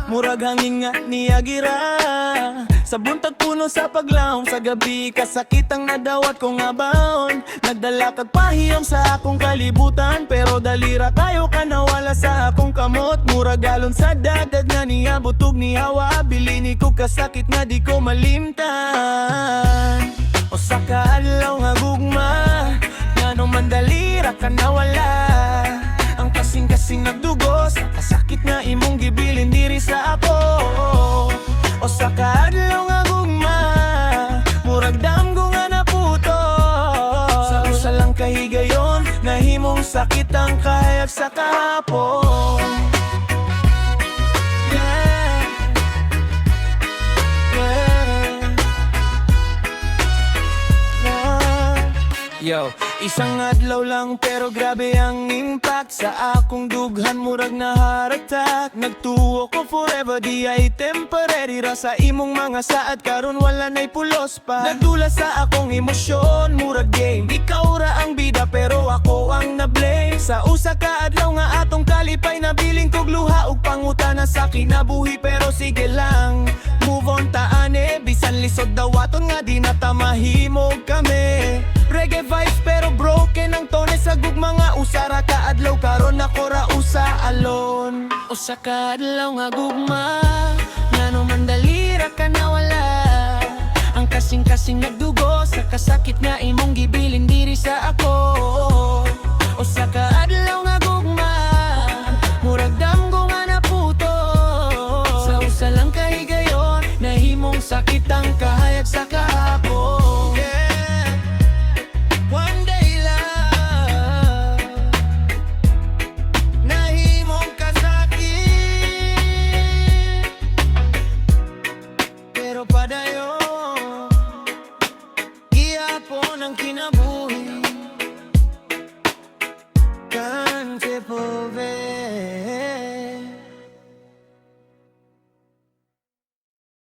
murag hangin nga niyagira. Sa buntag puno sa paglahom sa gabi, kasakit ang nadawat ko nga baon. Nagdala kag pahiyom sa akong kalibutan, pero dalira kayo ka nawala sa akong kamot. Murag galon sa dagat nga niya butog ni hawa, bilini ko kasakit nga di ko malimtan. O sa kaadlaw nga gugma, nga nung mandalira ka nawala. Ang kasing-kasing nagdugos, kasakit nga imong gibilin diri sa ako. O sa kaadlaw nga gugma, murag damgo nga naputo. Sa usa lang kahigayon, nahimong sakit ang kahayag sa kahapon. Yeah. Yo, isang adlaw lang pero grabe ang impact sa akong dughan, murag naharatak. Nagtuo ko forever, di ay temporary ra sa imong mga saad, karon wala na'y pulos pa. Nagdula sa akong emosyon, murag game. Ikaw ra ang bida pero ako ang na-blame. Sa usa ka adlaw nga atong kalipay, nabiling kog luha ug pangutana sa kinabuhi, pero sige lang, move on taane. Bisan lisod dawaton nga di na ta mahimog kami. Reggae vibes pero broken ang tone sa gugma nga usara ka adlaw, karon ako ra usa alone. Usa ka adlaw nga gugma, ngano man dalira ka nawala. Ang kasing-kasing nagdugo sa kasakit nga imong gibilin diri sa ako. Usa ka adlaw nga gugma, murag damgo nga naputo. Sa usa lang kahigayon, nahimong sakit ang kahayag sa kahapon. One day lang, nahimong kasakit, pero padayon, gihapon ang kinabuhi. Can't se